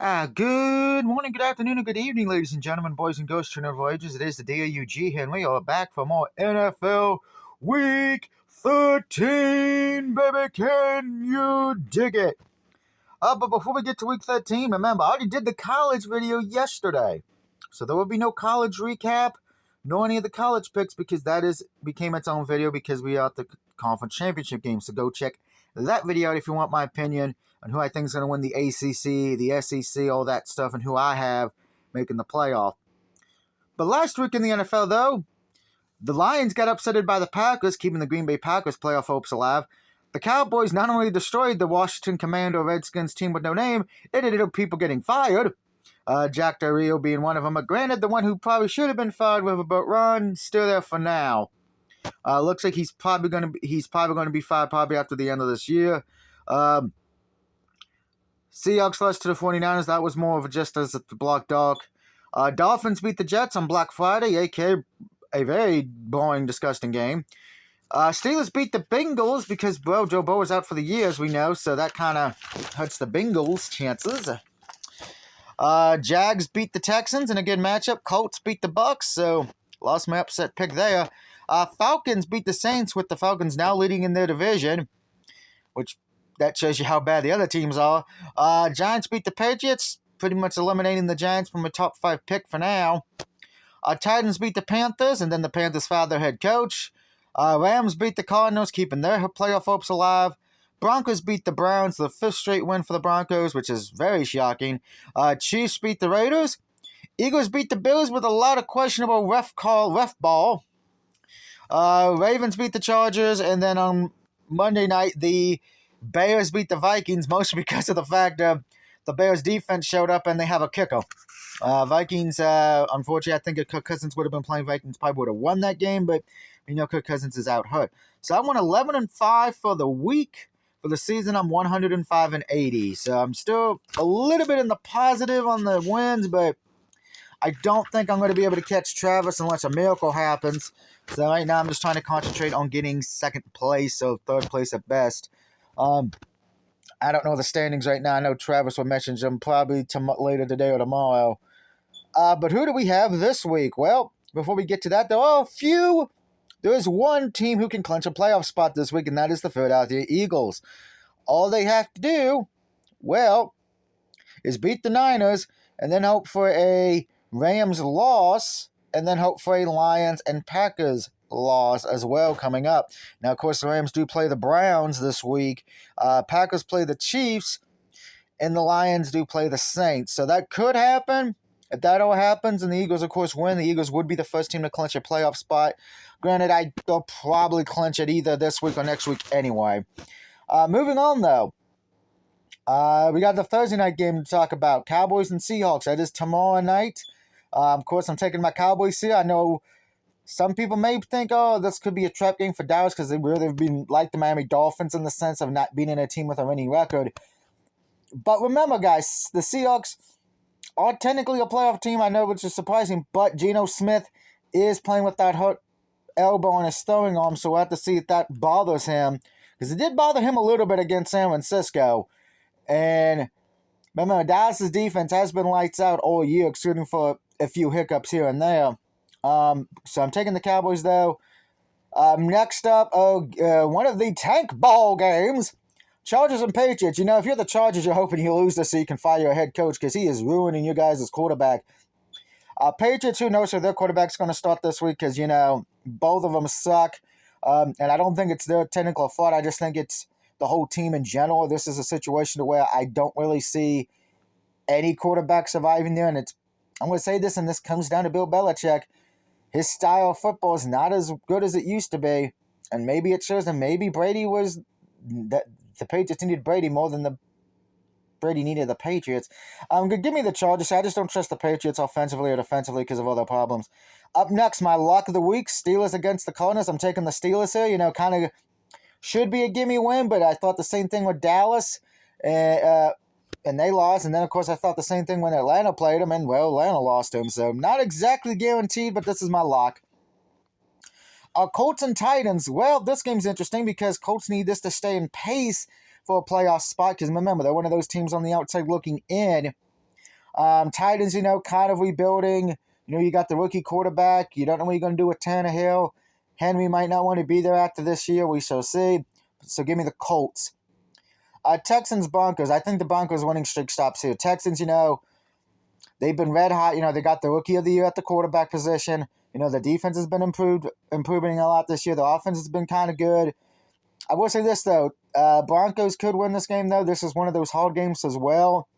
Good morning, good afternoon, and good evening, ladies and gentlemen, boys and girls, children of all ages. It is the DAUG here, and we are back for more NFL Week 13, baby. Can you dig it? But before we get to Week 13, remember, I already did the college video yesterday, so there will be no college recap, nor any of the college picks, because became its own video because we are at the conference championship game. So go check that video out if you want my opinion on who I think is going to win the ACC, the SEC, all that stuff, and who I have making the playoff. But last week in the NFL, though, the Lions got upsetted by the Packers, keeping the Green Bay Packers playoff hopes alive. The Cowboys not only destroyed the Washington Commando Redskins team with no name, it ended up people getting fired. Jack Del Rio being one of them. But granted, the one who probably should have been fired with a boat run, still there for now. Looks like he's probably going to be fired probably after the end of this year. Seahawks lost to the 49ers. That was more of just as a block dog. Dolphins beat the Jets on Black Friday, aka a very boring, disgusting game. Steelers beat the Bengals because, well, Joe Burrow is out for the year, as we know, so that kind of hurts the Bengals' chances. Jags beat the Texans in a good matchup. Colts beat the Bucks, so lost my upset pick there. Falcons beat the Saints, with the Falcons now leading in their division, which that shows you how bad the other teams are. Giants beat the Patriots, pretty much eliminating the Giants from a top 5 pick for now. Titans beat the Panthers, and then the Panthers fired their head coach. Rams beat the Cardinals, keeping their playoff hopes alive. Broncos beat the Browns, the 5th straight win for the Broncos, which is very shocking. Chiefs beat the Raiders. Eagles beat the Bills with a lot of questionable ref ball. Ravens beat the Chargers, and then on Monday night, the Bears beat the Vikings, mostly because of the fact that the Bears defense showed up and they have a kicker. Vikings, unfortunately, I think if Kirk Cousins would have been playing, Vikings probably would have won that game, but Kirk Cousins is out hurt. So I won 11-5 for the week. For the season, I'm 105-80. So I'm still a little bit in the positive on the wins, but I don't think I'm going to be able to catch Travis unless a miracle happens. So right now I'm just trying to concentrate on getting second place, so third place at best. I don't know the standings right now. I know Travis will message them probably later today or tomorrow. But who do we have this week? Well, before we get to that, there are a few. There is one team who can clinch a playoff spot this week, and that is the Philadelphia Eagles. All they have to do, well, is beat the Niners and then hope for a Rams loss and then hope for a Lions and Packers loss as well coming up. Now, of course, the Rams do play the Browns this week. Packers play the Chiefs, and the Lions do play the Saints. So that could happen. If that all happens and the Eagles, of course, win, the Eagles would be the first team to clinch a playoff spot. Granted, they'll probably clinch it either this week or next week anyway. Moving on, though. We got the Thursday night game to talk about. Cowboys and Seahawks. That is tomorrow night. Of course, I'm taking my Cowboys here. I know some people may think, oh, this could be a trap game for Dallas because they've been like the Miami Dolphins in the sense of not being in a team with a winning record. But remember, guys, the Seahawks are technically a playoff team. I know, which is surprising, but Geno Smith is playing with that hurt elbow on his throwing arm, so we'll have to see if that bothers him. Because it did bother him a little bit against San Francisco. And remember, Dallas' defense has been lights out all year, excluding for a few hiccups here and there. So I'm taking the Cowboys, though. Next up, one of the tank ball games. Chargers and Patriots. If you're the Chargers, you're hoping you lose this so you can fire your head coach because he is ruining you guys' quarterback. Patriots, who knows who their quarterback's going to start this week because, both of them suck. And I don't think it's their technical fault. I just think it's the whole team in general. This is a situation where I don't really see any quarterback surviving there. And I'm going to say this, and this comes down to Bill Belichick. His style of football is not as good as it used to be. And maybe it shows that maybe Brady was... The Patriots needed Brady more than Brady needed the Patriots. Give me the Chargers. I just don't trust the Patriots offensively or defensively because of all their problems. Up next, my lock of the week, Steelers against the Cardinals. I'm taking the Steelers here. Kind of should be a gimme win, but I thought the same thing with Dallas, and they lost. And then, of course, I thought the same thing when Atlanta played them, and, well, Atlanta lost them. So not exactly guaranteed, but this is my lock. Colts and Titans. Well, this game's interesting because Colts need this to stay in pace for a playoff spot because, remember, they're one of those teams on the outside looking in. Titans, kind of rebuilding. You got the rookie quarterback. You don't know what you're going to do with Tannehill. Henry might not want to be there after this year. We shall see. So give me the Colts. Texans, Broncos. I think the Broncos winning streak stops here. Texans, they've been red hot. They got the rookie of the year at the quarterback position. The defense has been improving a lot this year. The offense has been kind of good. I will say this, though. Broncos could win this game, though. This is one of those hard games as well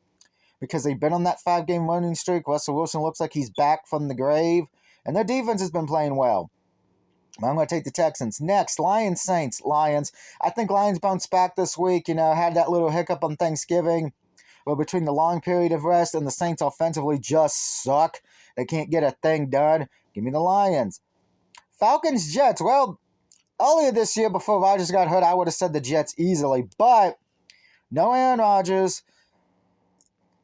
because they've been on that 5-game winning streak. Russell Wilson looks like he's back from the grave, and their defense has been playing well. I'm going to take the Texans. Next, Lions, Saints. Lions. I think Lions bounced back this week. Had that little hiccup on Thanksgiving. But between the long period of rest and the Saints offensively just suck. They can't get a thing done. Give me the Lions. Falcons, Jets. Well, earlier this year before Rodgers got hurt, I would have said the Jets easily. But no Aaron Rodgers.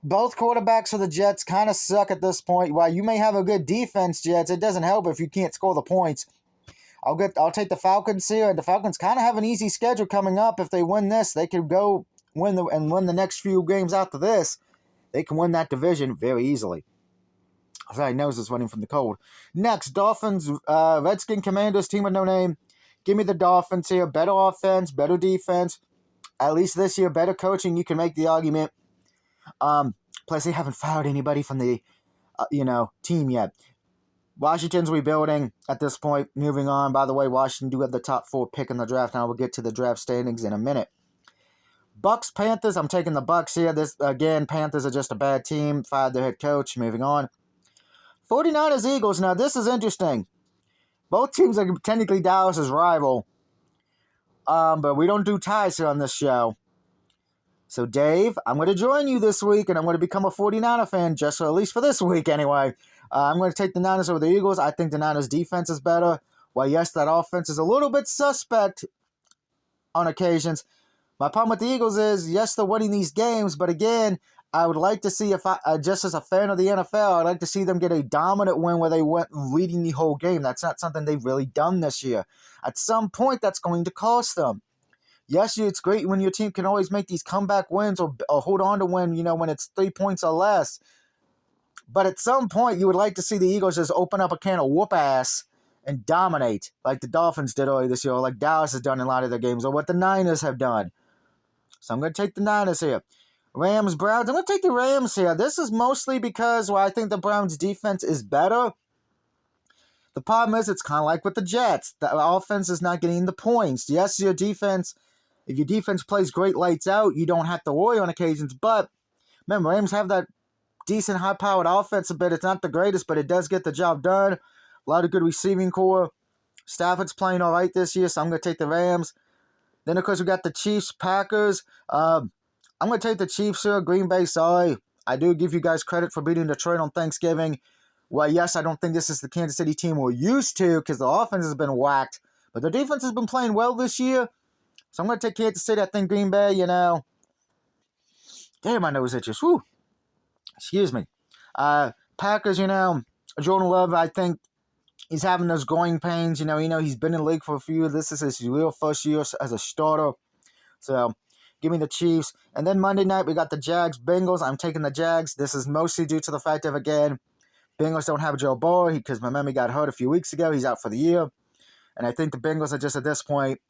Both quarterbacks for the Jets kind of suck at this point. While you may have a good defense, Jets, it doesn't help if you can't score the points. I'll take the Falcons here. The Falcons kind of have an easy schedule coming up. If they win this, they could go win the next few games after this. They can win that division very easily. Sorry, nose is running from the cold. Next, Dolphins, Redskin Commanders, team with no name. Give me the Dolphins here. Better offense, better defense. At least this year, better coaching. You can make the argument. Plus, they haven't fired anybody from the, team yet. Washington's rebuilding at this point. Moving on. By the way, Washington do have the top 4 pick in the draft. Now we'll get to the draft standings in a minute. Bucks, Panthers. I'm taking the Bucks here. Panthers are just a bad team. Fired their head coach. Moving on. 49ers, Eagles. Now, this is interesting. Both teams are technically Dallas's rival. But we don't do ties here on this show. So, Dave, I'm going to join you this week, and I'm going to become a 49er fan, at least for this week anyway. I'm going to take the Niners over the Eagles. I think the Niners' defense is better. While, yes, that offense is a little bit suspect on occasions. My problem with the Eagles is, yes, they're winning these games, but again, I would like to see, just as a fan of the NFL, I'd like to see them get a dominant win where they went leading the whole game. That's not something they've really done this year. At some point, that's going to cost them. Yes, it's great when your team can always make these comeback wins or hold on to win, when it's 3 points or less. But at some point, you would like to see the Eagles just open up a can of whoop ass and dominate like the Dolphins did earlier this year, or like Dallas has done in a lot of their games, or what the Niners have done. So I'm going to take the Niners here. Rams, Browns. I'm going to take the Rams here. This is mostly because I think the Browns' defense is better. The problem is it's kind of like with the Jets. The offense is not getting the points. Yes, your defense, if your defense plays great lights out, you don't have to worry on occasions. But, remember, Rams have that decent high-powered offense a bit. It's not the greatest, but it does get the job done. A lot of good receiving core. Stafford's playing all right this year, so I'm going to take the Rams. Then, of course, we got the Chiefs, Packers. I'm going to take the Chiefs here. Green Bay, sorry. I do give you guys credit for beating Detroit on Thanksgiving. Well, yes, I don't think this is the Kansas City team we're used to because the offense has been whacked. But the defense has been playing well this year. So I'm going to take Kansas City. I think Green Bay, Damn, my nose itches. Whew. Excuse me. Packers, Jordan Love, I think he's having those growing pains. He's been in the league for a few years. This is his real first year as a starter. So, give me the Chiefs. And then Monday night, we got the Jags, Bengals. I'm taking the Jags. This is mostly due to the fact of, again, Bengals don't have Joe Burrow because my memory got hurt a few weeks ago. He's out for the year. And I think the Bengals are just at this point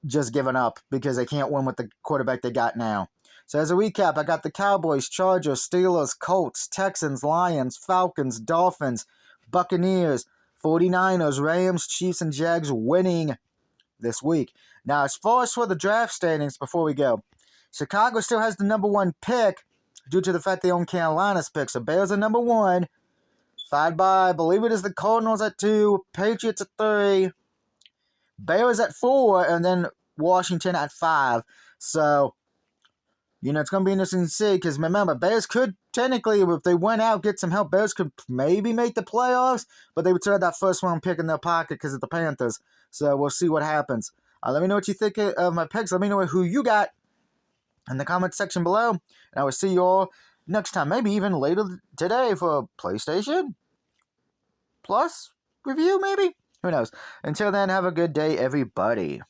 just giving up because they can't win with the quarterback they got now. So as a recap, I got the Cowboys, Chargers, Steelers, Colts, Texans, Lions, Falcons, Dolphins, Buccaneers, 49ers, Rams, Chiefs, and Jags winning this week. Now, as far as for the draft standings, before we go, Chicago still has the number 1 pick due to the fact they own Carolina's pick. So Bears are number 1, followed by, I believe it is the Cardinals at 2, Patriots at 3, Bears at 4, and then Washington at 5. So, it's going to be interesting to see because, remember, Bears could technically, if they went out, get some help, Bears could maybe make the playoffs, but they would still have that first-round pick in their pocket because of the Panthers. So we'll see what happens. Let me know what you think of my picks. Let me know who you got in the comment section below. And I will see you all next time, maybe even later today for a PlayStation Plus review, maybe? Who knows? Until then, have a good day, everybody.